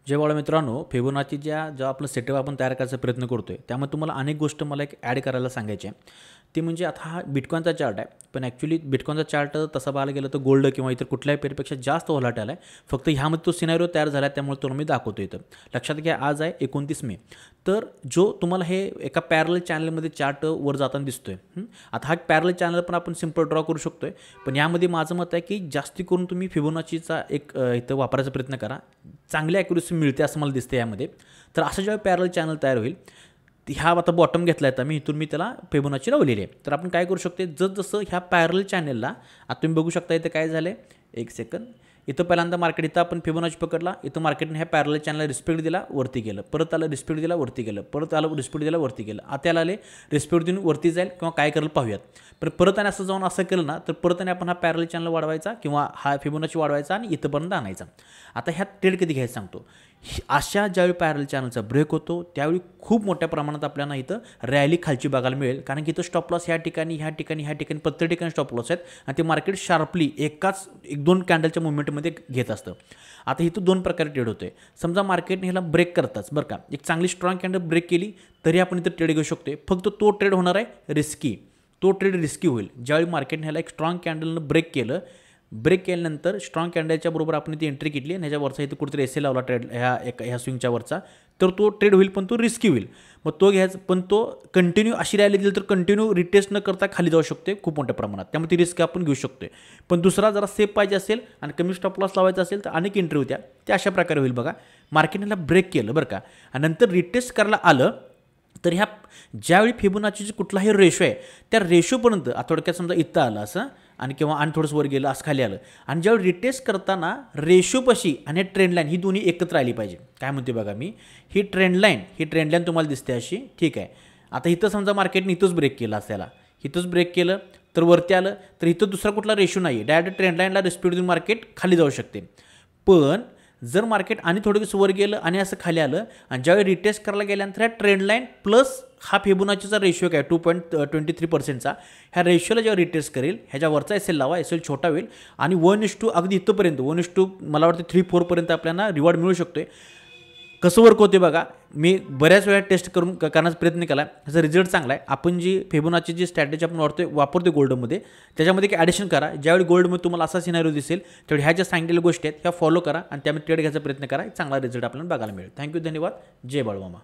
जय बाळा मित्रांनो, फिबोनाची जो आपलं सेटअप आपण तयार करायचा प्रयत्न करतोय, त्यामध्ये तुम्हाला अनेक गोष्ट मला एक ॲड करायला सांगायची आहे. ते म्हणजे आता हा बिटकॉइनचा चार्ट आहे, पण ॲक्च्युअली बिटकॉइनचा चार्ट तसा पाहायला गेलं तर गोल्ड किंवा इतर कुठल्याही पेअरपेक्षा जास्त व्होलाटाईल आहे. फक्त ह्यामध्ये तो सिनारिओ तयार झाला आहे, त्यामुळे तो मी दाखवतो इथं. लक्षात घ्या, आज आहे 29 मे. तर जो तुम्हाला हे एका पॅरल चॅनलमध्ये चार्ट वर जाताना दिसतोय. आता हा पॅरल चॅनल पण आपण सिम्पल ड्रॉ करू शकतोय, पण यामध्ये माझं मत आहे की जास्ती करून तुम्ही फिबोनाचीचा एक इथं वापरायचा प्रयत्न करा. चांगली ॲक्युरेसी मिळते असं मला दिसते यामध्ये. तर असं जेव्हा पॅरल चॅनल तयार होईल, ह्या आता बॉटम घेतला आहे, मी इथून त्याला फिबोनाची लावलेली आहे. तर आपण काय करू शकतो, जसं ह्या पॅरल चॅनलला आता तुम्ही बघू शकता इथं काय झालं आहे, एक सेकंद. इथं पहिल्यांदा मार्केट इथं आपण फिबोनाची पकडला, इथं मार्केटने ह्या पॅरल चॅनलला रिस्पेक्ट दिला, वरती गेलं, परत आलं रिस्पेक्ट दिला, वरती गेलं, परत आलं रिस्पेक्ट दिला, वरती गेलं. आता याला आले रिस्पेक्ट देऊन वरती जाईल किंवा काय करेल पाहूयात. पण परत आणि असं जाऊन असं केलं ना, तर परत आणि आपण हा पॅरल चॅनल वाढवायचा किंवा हा फिबोनाची वाढवायचा आणि इथंपर्यंत आणायचा. आता ह्या ट्रेड कधी घ्यायचं सांगतो. अशा ज्यावेळी पॅरल चॅनलचा ब्रेक होतो, त्यावेळी खूप मोठ्या प्रमाणात आपल्याला इथं रॅली खालची बघायला मिळेल, कारण की इथं स्टॉप लॉस ह्या ठिकाणी प्रत्येक ठिकाणी स्टॉप लॉस आहेत आणि ते मार्केट शार्पली एकाच 1-2 कॅन्डलच्या मुवमेंटमध्ये घेत असतं. आता इथं 2 प्रकारे ट्रेड होते. समजा मार्केटने ह्याला ब्रेक करताच बरं का, एक चांगली स्ट्रॉंग कॅन्डल ब्रेक केली तरी आपण इथं ट्रेड घेऊ शकतो. फक्त तो ट्रेड होणार आहे रिस्की. तो ट्रेड रिस्की होईल ज्यावेळी मार्केटने ह्याला एक स्ट्रॉंग कॅन्डलनं ब्रेक केल्यानंतर स्ट्रॉंग कॅन्डलच्या बरोबर आपण ती एंट्री घेतली आणि ह्याच्यावरचा इथं कुठेतरी एस लावला ट्रेड ह्या स्विंगच्या वरचा, तर तो ट्रेड होईल, पण तो रिस्की होईल. मग तो घ्यायचा, पण तो कंटिन्यू अशी रॅली दिली तर कंटिन्यू रिटेस्ट न करता खाली जाऊ शकते खूप मोठ्या प्रमाणात. त्यामुळे ती रिस्क आपण घेऊ शकतो. पण दुसरा जरा सेफ पाहिजे असेल आणि कमी स्टॉप लॉस लावायचा असेल तर अनेक एंट्री होत्या, ते अशा प्रकारे होईल बघा. मार्केटला ब्रेक केलं बरं का, आणि नंतर रिटेस्ट करायला आलं तर ह्या ज्यावेळी फिबोनाची कुठलाही रेशो आहे त्या रेशोपर्यंत थोडक्यात समजा इथं आलं असं आणि थोडंसं वर गेलं असं खाली आलं, आणि ज्यावेळी रिटेस्ट करताना रेशोपाशी आणि ट्रेंड लाईन ही दोन्ही एकत्र आली पाहिजे. काय म्हणते बघा मी, ही ट्रेंड लाईन तुम्हाला दिसते अशी, ठीक आहे. आता इथं समजा मार्केटने इथंच ब्रेक केलं असायला, इथंच ब्रेक केलं तर वरती आलं, तर इथं दुसरा कुठला रेशो नाही आहे, डायरेक्ट ट्रेंड लाईनला रिस्पेक्ट देऊन मार्केट खाली जाऊ शकते. पण जर मार्केट आणि थोडंसं वर गेलं आणि असं खाली आलं आणि ज्यावेळी रिटेस्ट करायला गेल्यानंतर ह्या ट्रेंड लाईन प्लस हा फिबोनाचीचा रेशिओ काय 2.23%चा, ह्या रेशिओला जेव्हा रिटेस्ट करेल ह्याच्यावरचा एस एल लावा, एस एल छोटा होईल आणि 1:2 अगदी इथंपर्यंत 1:2 मला वाटतं 3-4पर्यंत आपल्याला रिवॉर्ड मिळू शकतो. कसं वर्क होते बघा, मी बऱ्याच वेळा टेस्ट करण्याचा प्रयत्न केला, ह्याचा रिझल्ट चांगला आहे. आपण जी फिबोनाची जी स्ट्रॅटेजी आपण वापरतो गोल्डमध्ये, त्याच्यामध्ये एक ॲडिशन करा. ज्यावेळी गोल्डमध्ये तुम्हाला असा सिनारिओ दिसेल त्यावेळी ह्या ज्या सांगितलेल्या गोष्टी आहेत ह्या फॉलो करा आणि त्यामध्ये ट्रेड घ्यायचा प्रयत्न करा. चांगला रिझल्ट आपल्याला बघायला मिळेल. थँक्यू, धन्यवाद. जय बाळूमामा.